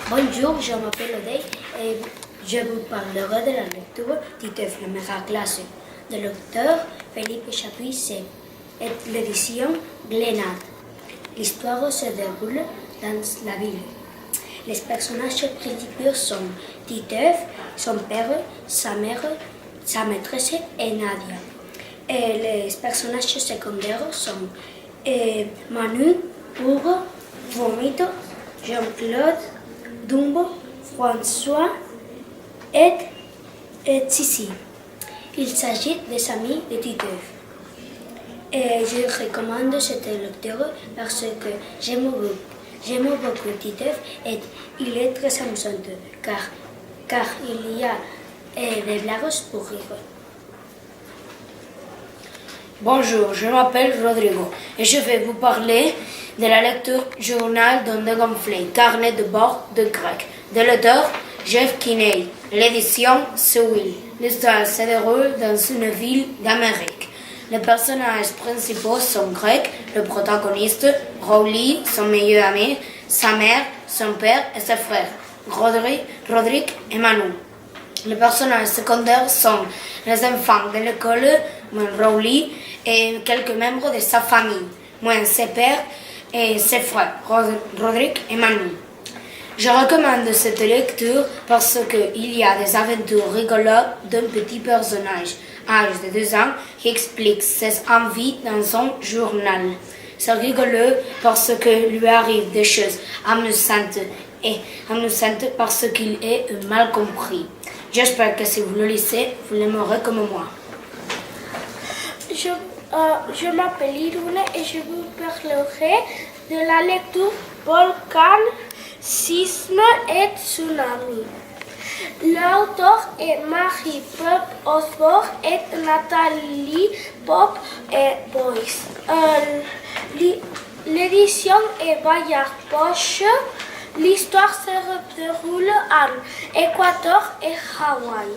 Bonjour, je m'appelle Odey et je vous parlerai de la lecture Titeuf, la meilleure classe de l'auteur Philippe Chapuis et l'édition Glénat. L'histoire se déroule dans la ville. Les personnages principaux sont Titeuf, son père, sa mère, sa maîtresse et Nadia. Et les personnages secondaires sont Manu, Hugo, Vomito, Jean-Claude, Dumbo, François et Sissi. Il s'agit des amis de Titeuf. Et je recommande cette lecture parce que j'aime beaucoup Titeuf et il est très amusant car il y a des blagues pour rire. Bonjour, je m'appelle Rodrigo et je vais vous parler de la lecture Journal d'un dégonflé, carnet de bord de grec, de l'auteur Jeff Kinney, l'édition Sewell. L'histoire se déroule dans une ville d'Amérique. Les personnages principaux sont grecs, le protagoniste, Rowley, son meilleur ami, sa mère, son père et ses frères, Roderick et Manu. Les personnages secondaires sont les enfants de l'école, Rowley, et quelques membres de sa famille, ses pères et ses frères, Roderick et Manu. Je recommande cette lecture parce qu'il y a des aventures rigolotes d'un petit personnage, âgé de 2 ans, qui explique ses envies dans son journal. C'est rigolo parce que lui arrive des choses amusantes parce qu'il est mal compris. J'espère que si vous le lisez, vous l'aimerez comme moi. Je m'appelle Irune et je vous parlerai de la lecture Volcan, Sisme et Tsunami. L'auteur est Marie Pop Osborne et Nathalie Pop et Boyce. L'édition est Bayard Poche. L'histoire se déroule en Équateur et Hawaï.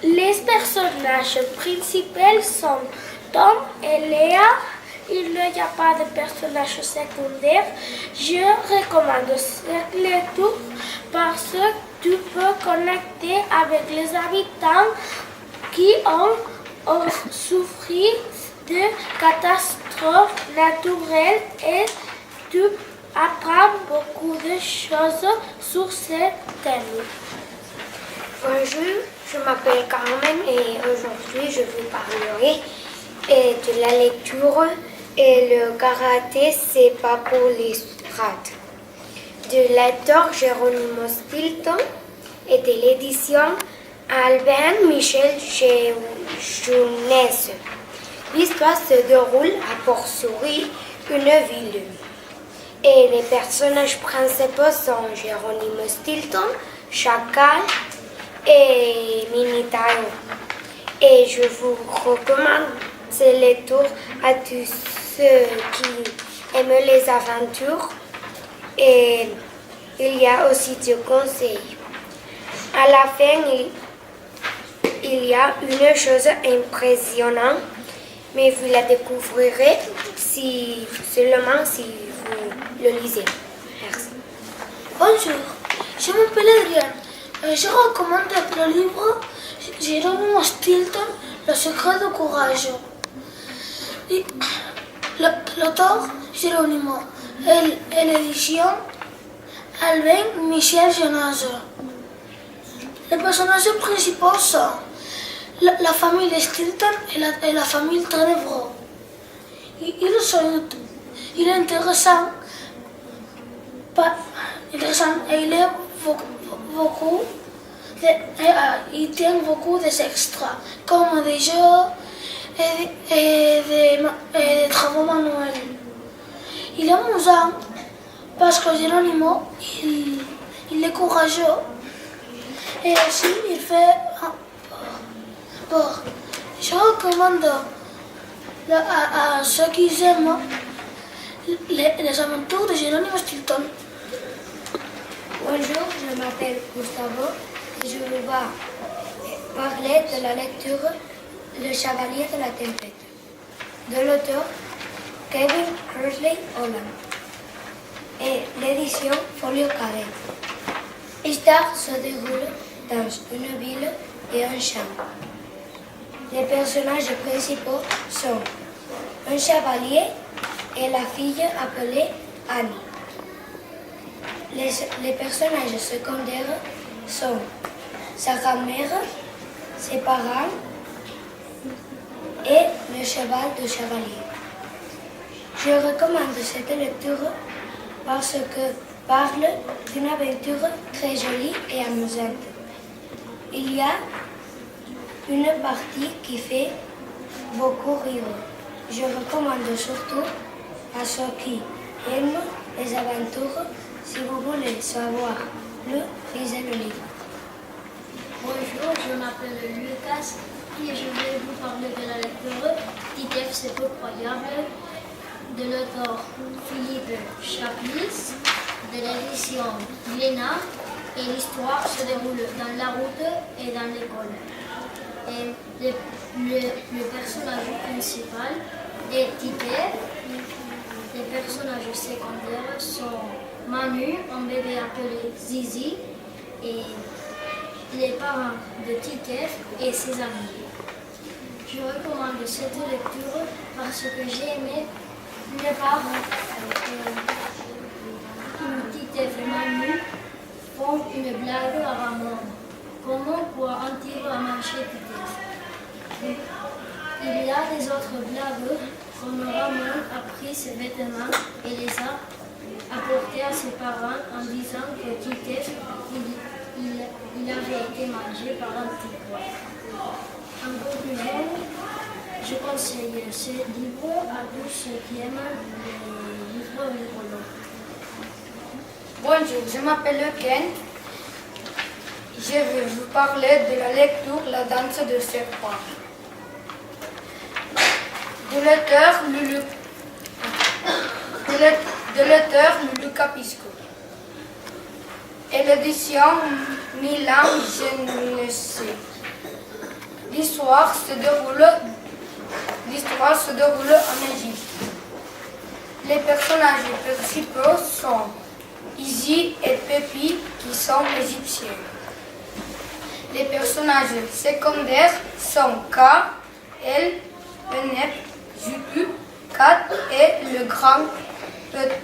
Les personnages principaux sont Tom et Léa. Il n'y a pas de personnages secondaires. Je recommande cette lecture parce que tu peux connecter avec les habitants qui ont souffert de catastrophes naturelles et tu apprends beaucoup de choses sur ce thème. Bonjour, je m'appelle Carmen et aujourd'hui je vous parlerai de la lecture et le karaté, c'est pas pour les rats. De l'auteur Geronimo Stilton et de l'édition Albin Michel Jeunesse. L'histoire se déroule à Port-Souris, une ville. Et les personnages principaux sont Geronimo Stilton, Chacal et Minitaro. Et je vous recommande cette lecture à tous ceux qui aiment les aventures. Et il y a aussi des conseils. À la fin, il y a une chose impressionnante, mais vous la découvrirez seulement si vous le lisez. Merci. Bonjour, je m'appelle Adrienne. Je recommande le livre Geronimo Stilton, Le secret du courage. L'auteur Geronimo et l'édition Albin Michel Jeunesse. Les personnages principaux sont la famille de Stilton et la famille Tenebro. Il est intéressant et il est beaucoup il tient beaucoup des extras, comme des jeux et des travaux manuels. Il est amusant parce que Geronimo, il est courageux et aussi il fait peur. Je recommande à ceux qui aiment les aventures de Jerónimo Stilton. Bonjour, je m'appelle Gustavo et je vais parler de la lecture Le Chevalier de la Tempête, de l'auteur Kevin Hursley Holland et l'édition Folio Carré. L'histoire se déroule dans une ville et un champ. Les personnages principaux sont un chevalier et la fille appelée Annie. Les personnages secondaires sont sa grand-mère, ses parents et le cheval de chevalier. Je recommande cette lecture parce que parle d'une aventure très jolie et amusante. Il y a une partie qui fait beaucoup rire. Je recommande surtout à ceux qui aiment les aventures. Si vous voulez savoir plus, lisez le livre. Bonjour, je m'appelle Lucas et je vais vous parler de la lecture Titeuf, c'est peu croyable de l'auteur Philippe Chaplis, de l'édition Glénat, et l'histoire se déroule dans la route et dans l'école. Et le personnage principal est Titeuf. Les personnages secondaires sont Manu, un bébé appelé Zizi, et les parents de Titeuf et ses amis. Je recommande cette lecture parce que j'ai aimé les parents Titeuf et Manu font une blague à Ramon. Comment pour un tigre à manger Titeuf? Il y a des autres blagues comme Ramon a pris ses vêtements et les a apportés à ses parents en disant que Titeuf il avait été mangé par un tigre. En conclusion, je conseille ce livre à tous ceux qui aiment les livres rigolos. Bonjour, je m'appelle Ken. Je vais vous parler de la lecture La danse de serpent. De l'auteur Lulu Capisco. Et l'édition Milan Genesee. L'histoire se déroule en Égypte. Les personnages principaux sont Izzy et Pepi qui sont égyptiens. Les personnages secondaires sont K, L, Enep, Jupu, Kat et le grand prêtre.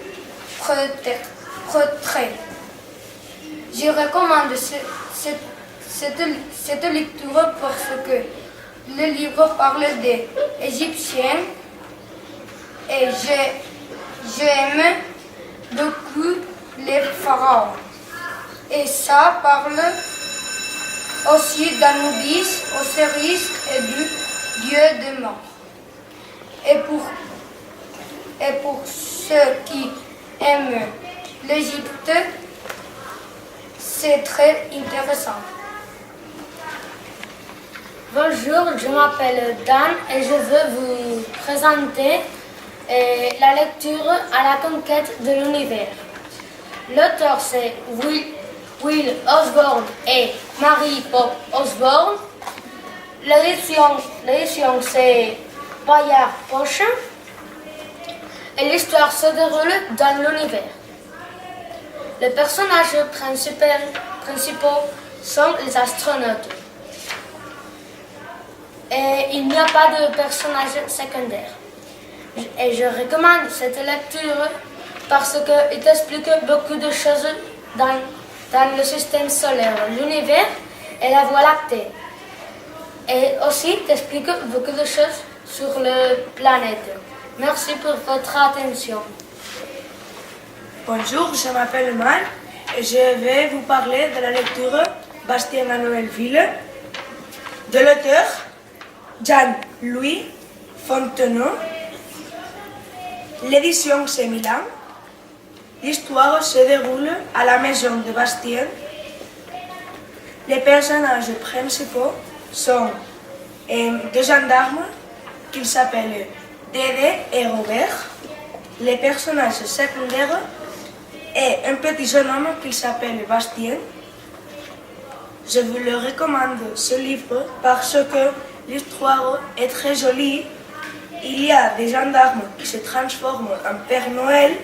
Je recommande cette lecture parce que le livre parle des Égyptiens et j'aime beaucoup les pharaons. Et ça parle aussi d'Anubis, Osiris et du dieu de mort. Et pour ceux qui aiment l'Égypte, c'est très intéressant. Bonjour, je m'appelle Dan et je veux vous présenter la lecture À la conquête de l'univers. L'auteur c'est Will Osborne et Mary Pop Osborne. L'édition c'est Bayard Poche. Et l'histoire se déroule dans l'univers. Les personnages principaux sont les astronautes. Et il n'y a pas de personnages secondaires. Et je recommande cette lecture parce qu'il t'explique beaucoup de choses dans le système solaire, l'univers et la Voie lactée. Et aussi t'explique beaucoup de choses sur la planète. Merci pour votre attention. Bonjour, je m'appelle Man et je vais vous parler de la lecture Bastien à Noël-Ville de l'auteur Jean-Louis Fontenot. L'édition c'est Milan. L'histoire se déroule à la maison de Bastien. Les personnages principaux sont et deux gendarmes qui s'appellent Dédé et Robert. Les personnages secondaires et un petit jeune homme qui s'appelle Bastien. Je vous le recommande ce livre parce que l'histoire est très jolie. Il y a des gendarmes qui se transforment en Père Noël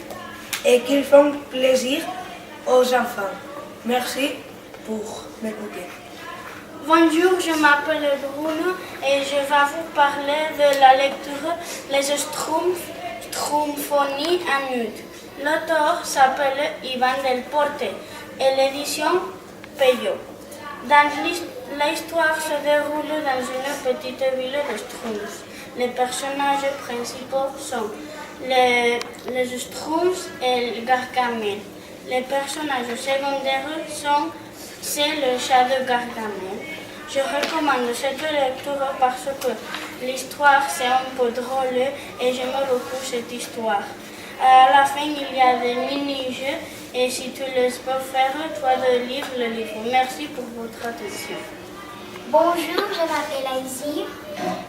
et qui font plaisir aux enfants. Merci pour m'écouter. Bonjour, je m'appelle Bruno et je vais vous parler de la lecture Les Schtroumpfonies en Nude. L'auteur s'appelle Ivan Del Porte et l'édition Peugeot. L'histoire se déroule dans une petite ville de Schtroumpfs. Les personnages principaux sont les Schtroumpfs et Gargamel. Les personnages secondaires c'est le chat de Gargamel. Je recommande cette lecture parce que l'histoire c'est un peu drôle et j'aime beaucoup cette histoire. À la fin, il y a des mini-jeux et si tu les peux faire, toi de lire le livre. Merci pour votre attention. Bonjour, je m'appelle Aïsir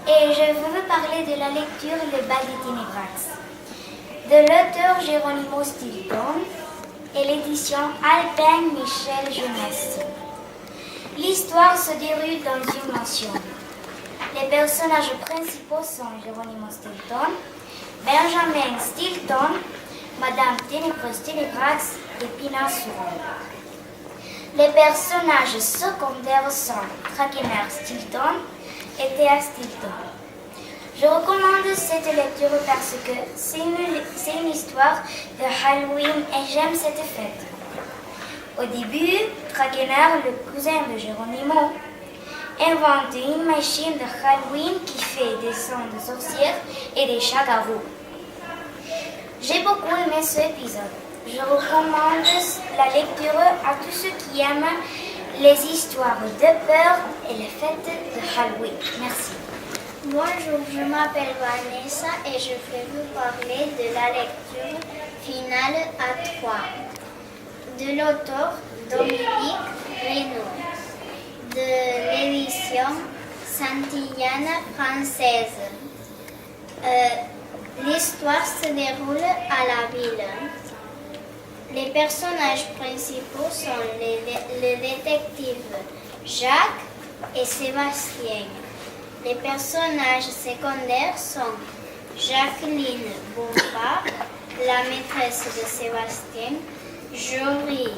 et je veux vous parler de la lecture Le Bal des Ténébrax de l'auteur Geronimo Stilton et l'édition Albin Michel Jeunesse. L'histoire se déroule dans une mansion. Les personnages principaux sont Geronimo Stilton, Benjamin Stilton, Madame Ténébreuse Ténébrax et Pina Souron. Les personnages secondaires sont Trakener Stilton et Théa Stilton. Je recommande cette lecture parce que c'est une histoire de Halloween et j'aime cette fête. Au début, Trakener, le cousin de Geronimo, invente une machine de Halloween qui fait des sons de sorcières et des chats-garous. J'ai beaucoup aimé ce épisode. Je recommande la lecture à tous ceux qui aiment les histoires de peur et les fêtes de Halloween. Merci. Bonjour, je m'appelle Vanessa et je vais vous parler de la lecture finale à 3 de l'auteur Dominique Reynaud de l'édition Santillane française. L'histoire se déroule à la ville. Les personnages principaux sont les détectives Jacques et Sébastien. Les personnages secondaires sont Jacqueline Bompard, la maîtresse de Sébastien, Jory,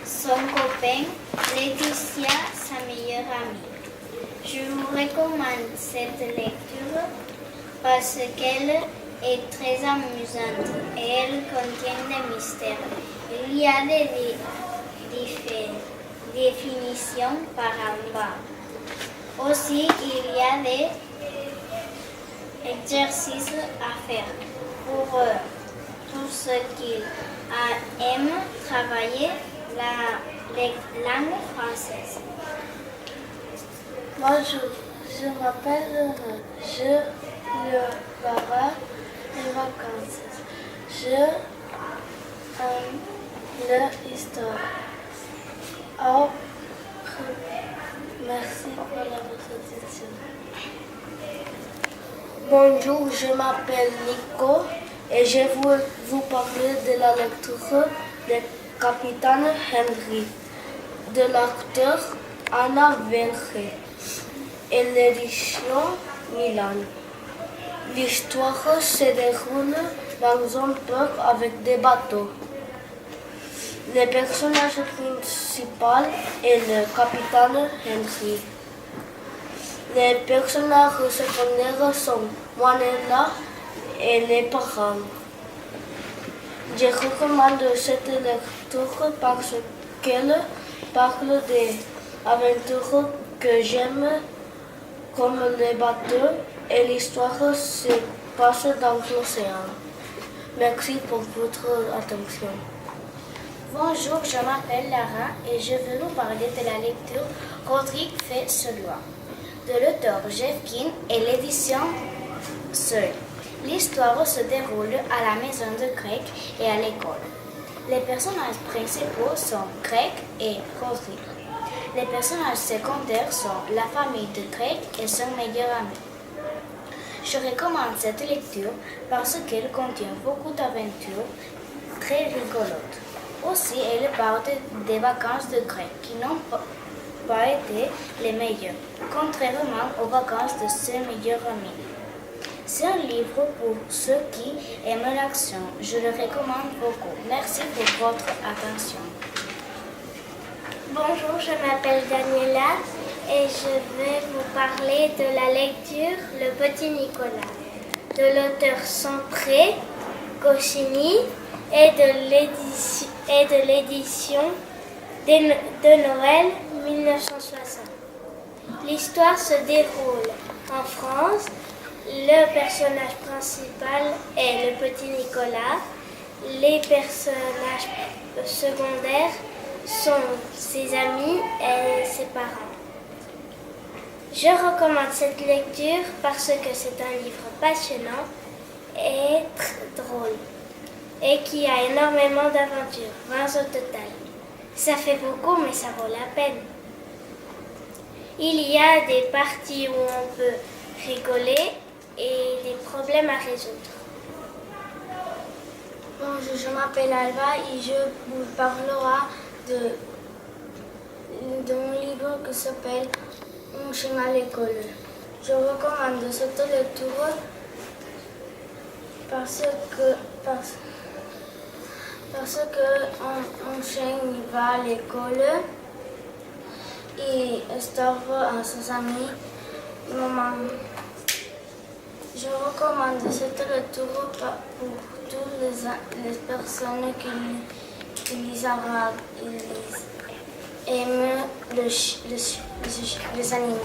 son copain, Laetitia, sa meilleure amie. Je vous recommande cette lecture parce qu'elle est très amusante et elle contient des mystères. Il y a des définitions par en bas. Aussi, il y a des exercices à faire pour tous ceux qui aiment travailler la langue française. Bonjour, je m'appelle Je le Baba des vacances. Je aime l'histoire. Oh, merci pour la présentation. Bonjour, je m'appelle Nico et je vais vous parler de la lecture de Capitaine Henry de l'acteur Anna Verge et l'édition Milan. L'histoire se déroule dans un port avec des bateaux. Le personnage principal est le capitaine Henry. Les personnages secondaires sont Manella et les parents. Je recommande cette lecture parce qu'elle parle des aventures que j'aime, comme les bateaux, et l'histoire se passe dans l'océan. Merci pour votre attention. Bonjour, je m'appelle Lara et je vais vous parler de la lecture Rodrigue fait Seulois de l'auteur Jeff King et l'édition Seul. L'histoire se déroule à la maison de Greg et à l'école. Les personnages principaux sont Greg et Rodrigue. Les personnages secondaires sont la famille de Drake et son meilleur ami. Je recommande cette lecture parce qu'elle contient beaucoup d'aventures très rigolotes. Aussi, elle parle des vacances de Drake qui n'ont pas été les meilleures, contrairement aux vacances de ses meilleurs amis. C'est un livre pour ceux qui aiment l'action. Je le recommande beaucoup. Merci pour votre attention. Bonjour, je m'appelle Daniela et je vais vous parler de la lecture Le Petit Nicolas de l'auteur Centré Goscinny et de l'édition de Noël 1960. L'histoire se déroule en France. Le personnage principal est le petit Nicolas. Les personnages secondaires sont ses amis et ses parents. Je recommande cette lecture parce que c'est un livre passionnant et drôle et qui a énormément d'aventures, 20 au total. Ça fait beaucoup mais ça vaut la peine. Il y a des parties où on peut rigoler et des problèmes à résoudre. Bonjour, je m'appelle Alba et je vous parlerai d'un livre qui s'appelle On chien à l'école. Je recommande cette lecture parce que un chien va à l'école et estorbe à ses amis. Maman. Je recommande cette lecture pour toutes les personnes qui lisent arabe et aiment les animaux.